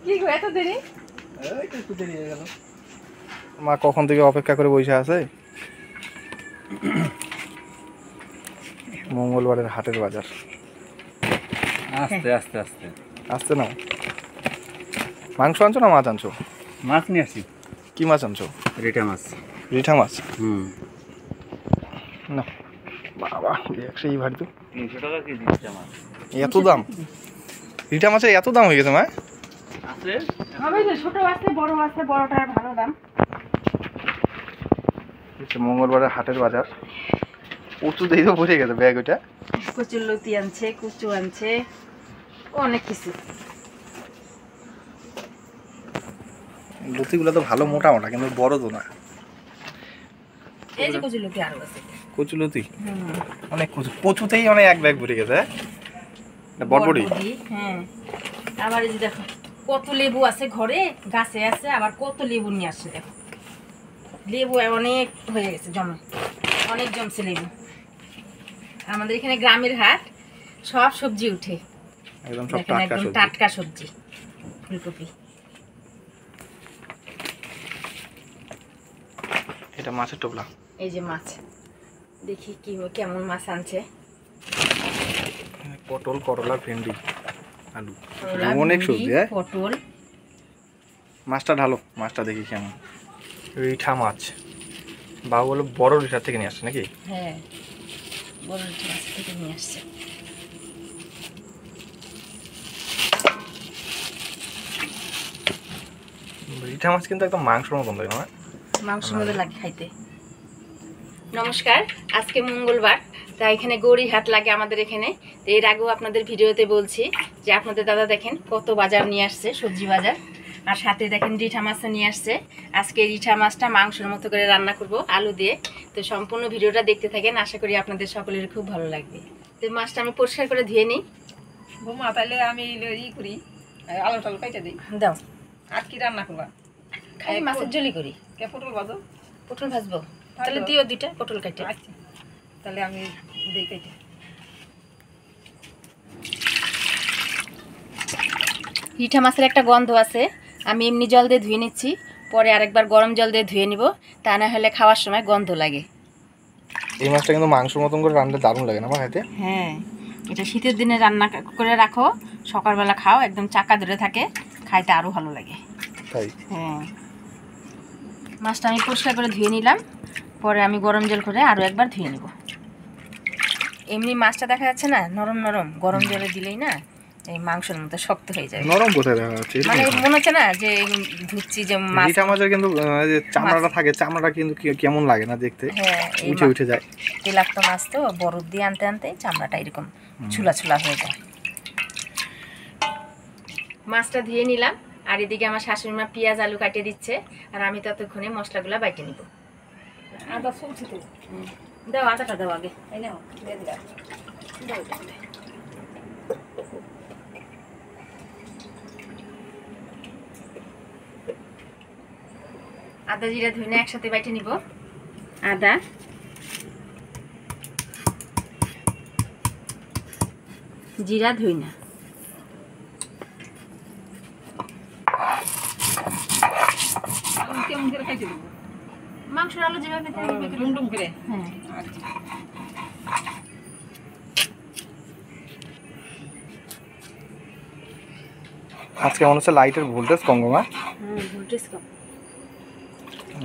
কি গো এত দেরি? এই তো একটু দেরি হয়ে গেল। মা কখন থেকে অপেক্ষা করে বসে আছে। মঙ্গলবারের হাটের বাজার। আস্তে আস্তে আস্তে আসছে না? মাংস আনছো না মাছ আনছো? মাছ নিয়ে আসি। কি মাছ আনছো? রিটা মাছ। রিঠা মাছ? না বাবা সেই ভারী তো। 300 টাকা কেজি রিটা মাছ। এত দাম? রিঠা মাছের এত দাম হয়ে গেছে মা? আছে হবে যে ছোট আছে বড়টার ভালো দাম। মঙ্গলবারের হাটের বাজার। প্রচুর দেরি তো বসে গেছে ব্যাগ ওইটা। কচুর লতি আনছে, কুচু আনছে, অনেক কিছু। লতিগুলো তো ভালো মোটা মোটা কিন্তু বড় তো না। এই যে কচুর লতি আরো আছে। কচু লতি অনেক কচুতেই অনেক এক ব্যাগ ভরে গেছে। বড়বড়ি। হ্যাঁ আবার এই যে দেখো কত লেবু আছে ঘরে, গাছে আছে, আবার কত লেবু নিয়ে আসছে দেখো। লেবু অনেক হয়ে গেছে জমা, অনেক জমছে লেবু। আমাদের এখানে গ্রামের হাট, সব সবজি উঠে একদম সব একদম টাটকা সবজি। ফুলকপি, এটা মাছের টোপলা। এই যে মাছ, দেখি কি কেমন মাছ আনছে। পটল, করলা, ভেন্ডি, আলু, করলা, অনেক ভেন্ডি, সবজি। পটল। মাছটা ঢালো, মাছটা দেখি কেমন। রিঠা মাছ বাবু বলে বড় রিঠার থেকে নিয়ে আসছে নাকি? হ্যাঁ বড় মাছ থেকে নিয়ে আসছে। রিঠা মাছ কিন্তু একদম মাংসের মতন লাগে না? মাংসের মতো লাগে খাইতে। নমস্কার, আজকে মঙ্গলবার, তাই এখানে গৌরী হাট লাগে আমাদের এখানে। তো এর আগেও আপনাদের ভিডিওতে বলছি যে আপনাদের দাদা দেখেন কত বাজার নিয়ে আসছে, সবজি বাজার, আর সাথে দেখেন রিঠা মাছও নিয়ে আসছে। আজকে রিঠা মাছটা মাংসের মতো করে রান্না করব আলু দিয়ে। তো সম্পূর্ণ ভিডিওটা দেখতে থাকেন, আশা করি আপনাদের সকলের খুব ভালো লাগবে। তো মাছটা আমি পরিষ্কার করে ধুয়ে নিই। বৌমা তাহলে আমি করি, আলু টালু কাইটা দিই। দাও, আর কি রান্না করবা? খালি মাছের ঝোলি করি। কে পটল ভাজো? পটল ভাজবো, তাহলে দিও দুইটা পটল কাটে। আচ্ছা তাহলে আমি দিই কাইটা। রিঠা মাছের একটা গন্ধ আছে, আমি এমনি জল দিয়ে ধুয়ে নিচ্ছি, পরে আরেকবার গরম জল দিয়ে ধুয়ে নিব, তা না হলে খাওয়ার সময় গন্ধ লাগে। এই মাছটা কিন্তু মাংসের মতন করে রান্না দারুণ লাগে না আমার খাইতে? হ্যাঁ, এটা শীতের দিনে রান্না করে রাখো, সকালবেলা খাও, একদম চাকা ধরে থাকে, খাইতে আরও ভালো লাগে। তাই? হ্যাঁ, মাছটা আমি পরিষ্কার করে ধুয়ে নিলাম, পরে আমি গরম জল করে আরও একবার ধুয়ে নিব। এমনি মাছটা দেখা যাচ্ছে না নরম নরম, গরম জলে দিলেই না এই মাংসের মতো শক্ত হয়ে যায়। নরম কোথায় দেখা যাচ্ছে? মানে মনে হচ্ছে না যে ধুচ্ছি যে মাছ। রিঠা মাছের কিন্তু যে চামড়াটা থাকে, চামড়াটা কিন্তু কেমন লাগে না দেখতে? হ্যাঁ, উঠে উঠে যায়। তেলাক্ত মাছ তো বরফ দিয়ে আনতে আনতে চামড়াটা এরকম ছুলা ছুলা হয়ে যায়। মাছটা ধুয়ে নিলাম, আর এদিকে আমার শাশুড়ি মা পেঁয়াজ আলু কাটিয়ে দিচ্ছে, আর আমি ততক্ষণে মশলাগুলো বাইটে নিব। আদা চলছে তো। দাও আদাটা দাও আগে। এই নাও দিয়ে দিলাম। দাও দাও। আদা জিরা ধনে একসাথে বাইটে নিব। আদা, জিরা ধইনা, আলু কেমন করে কাইটে দেবো? মাংসের আলু যেভাবে ডুমডুম করে। হ্যাঁ, আচ্ছা আজকে মনে হচ্ছে লাইটের ভোল্টেজ কম গো মা। ভোল্টেজ কম।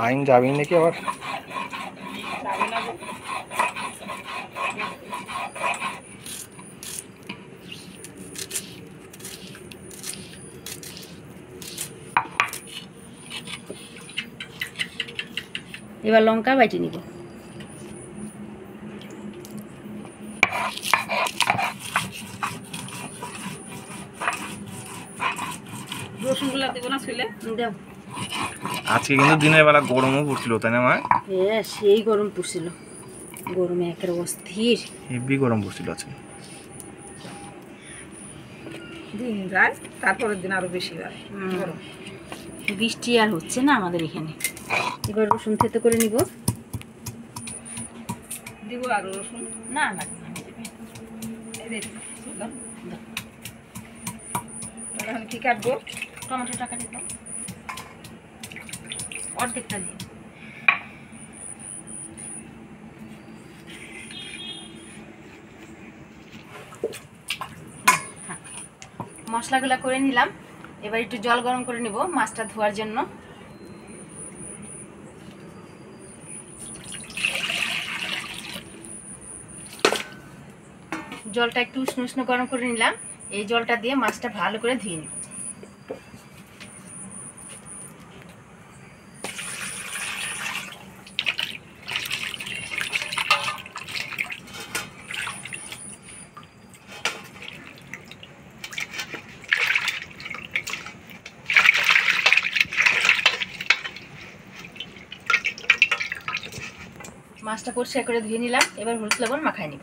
লাইন যাবেই নাকি আবার? যাবে না গো। এবার লঙ্কা বাইটে নিব। রসুনগুলা দেবো না ছুলে? দাও। আজকে কিন্তু দিনের বেলা গরমও পড়ছিল তাই না মা? হ্যাঁ, সেই গরম পড়ছিল, গরমে একের অস্থির। হেভি গরম পড়ছিল আজকে। দিন যায়, তারপরের দিন আরো বেশি হয় গরম। বৃষ্টি আর হচ্ছে না আমাদের এখানে। এবার রসুন থেতো করে নিব। দিব আর রসুন? না না, এই দেখ, শুনলাম। তাহলে কি কাটবো? টমেটোটা কাটি দাও, অর্ধেকটা দিই। মশলাগুলো করে নিলাম, এবার একটু জল গরম করে নিব মাছটা ধোয়ার জন্য। জলটা একটু উষ্ণ উষ্ণ গরম করে নিলাম, এই জলটা দিয়ে মাছটা ভালো করে ধুয়ে নিব। মাছটা পরিষ্কার করে ধুয়ে নিলাম, এবার হলুদ লবণ মাখাই নিব।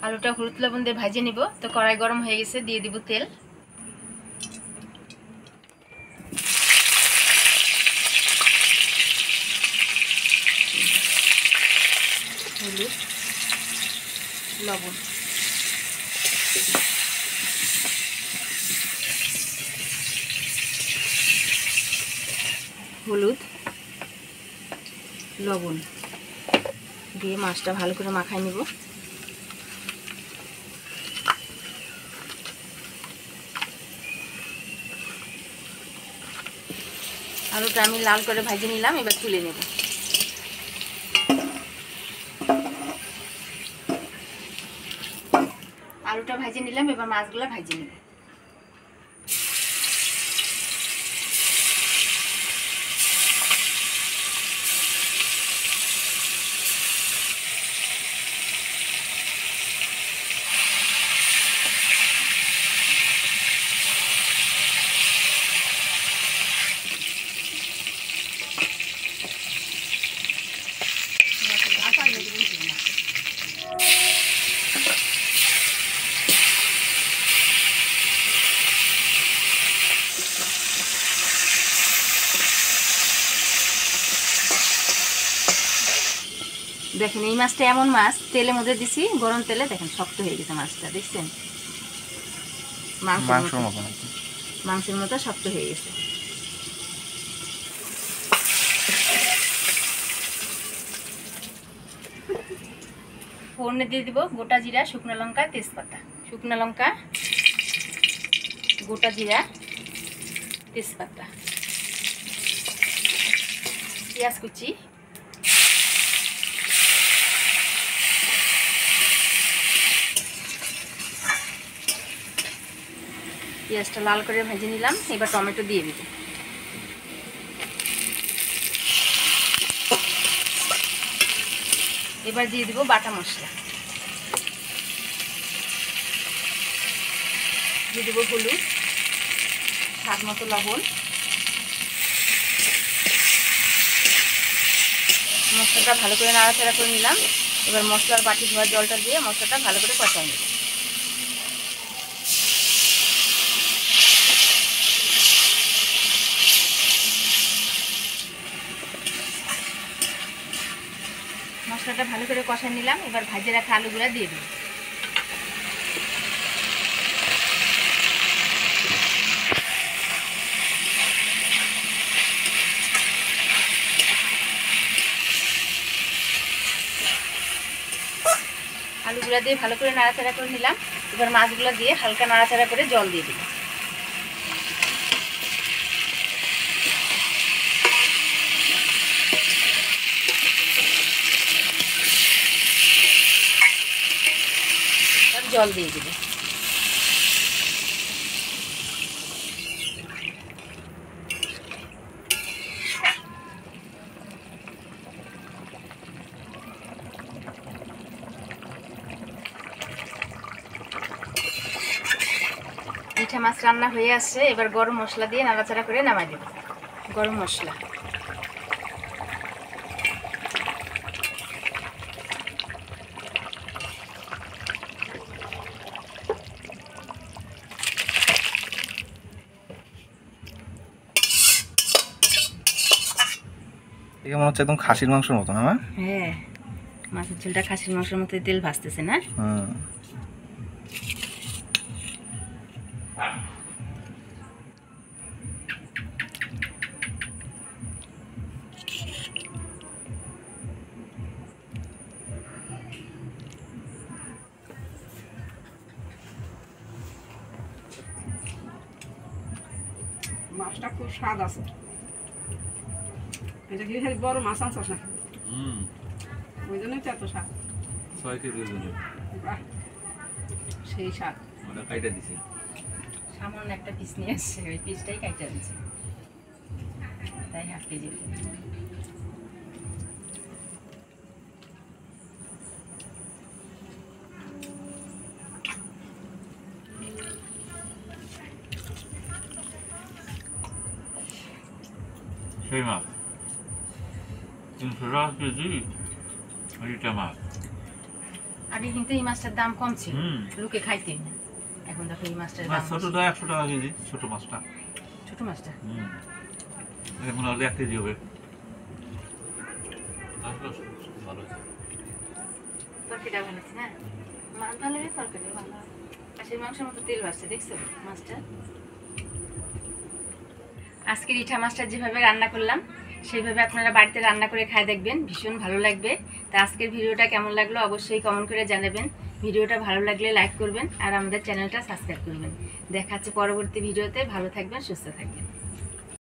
আলুটা হলুদ লবণ দিয়ে ভাজে নিব। তো কড়াই গরম হয়ে গেছে, দিয়ে দিব তেল। হলুদ লবণ, হলুদ লবণ দিয়ে মাছটা ভালো করে মাখাই নিব। আলুটা আমি লাল করে ভেজে নিলাম, এবার তুলে নেব। আলুটা ভেজে নিলাম, এবার মাছগুলো ভেজে নেব। দেখেন এই মাছটা এমন মাছ, তেলের মধ্যে দিছি গরম তেলে, দেখেন শক্ত হয়ে গেছে মাছটা, দেখছেন মাংসের মতো শক্ত হয়ে গেছে। ফোড়নে দিয়ে দিব গোটা জিরা, শুকনো লঙ্কা, তেজপাতা। শুকনো লঙ্কা, গোটা জিরা, তেজপাতা, পেঁয়াজ কুচি, পেঁয়াজটা লাল করে ভেজে নিলাম, এবার টমেটো দিয়ে দিব। এবার দিয়ে দিব বাটা মশলা, দিয়ে দেবো হলুদ, স্বাদ মতো লবণ। মশলাটা ভালো করে নাড়াচাড়া করে নিলাম, এবার মশলার বাটি ধোয়া জলটা দিয়ে মশলাটা ভালো করে কষাই নিব। মশলাটা ভালো করে কষাই নিলাম, এবার ভাজে রাখা আলুগুলো দিয়ে দিই। আলুগুলো দিয়ে ভালো করে নাড়াচাড়া করে নিলাম, এবার মাছগুলো দিয়ে হালকা নাড়াচাড়া করে জল দিয়ে দিই। জল দিয়ে দিব। মিঠা মাছ রান্না হয়ে আসছে, এবার গরম মশলা দিয়ে নাড়াচাড়া করে নামাই দেব। গরম মশলা, দেখে মনে হচ্ছে একদম খাসির মাংসের মতো না? হ্যাঁ, মাছের ঝোলটা খাসির মাংসের মতো তেল ভাজতেছে না? মাছটা খুব স্বাদ আছে। এটা কি খালি বড় মাছ আনছস না? ওই জন্যই তো এত স্বাদ। 6 কেজি ওজন। বাহ, সেই স্বাদ। ওটা কাইটা দিছে। সামান্য একটা পিস নিয়ে আসছে, ওই পিসটাই কাইটা দিচ্ছে, তাই হাফ কেজি। সেই মাছ 300 টাকা কেজি এইটা মাছ। আগে কিন্তু এই মাছটার দাম কম ছিল, হুম। লোকে খাইতে না। এখন দেখো এই মাছটার দাম মাছ বেশি। ছোটটা 100 টাকা কেজি, ছোট মাছটা। ছোট মাছটা এটা মনে হয় 1 কেজি হবে। ভালো আছে। তরকারিটা ভালো আছে না? মাছ ভালো হলে তরকারি ভালো। খাসির মাংসের মতো তেল ভাসছে, দেখছো মাছটা? আজকের ইঠা মাছটা যেভাবে রান্না করলাম সেইভাবে আপনারা বাড়িতে রান্না করে খায় দেখবেন, ভীষণ ভালো লাগবে। তা আজকের ভিডিওটা কেমন লাগলো অবশ্যই কমেন্ট করে জানাবেন। ভিডিওটা ভালো লাগলে লাইক করবেন আর আমাদের চ্যানেলটা সাবস্ক্রাইব করবেন। দেখা হচ্ছে পরবর্তী ভিডিওতে। ভালো থাকবেন, সুস্থ থাকবেন।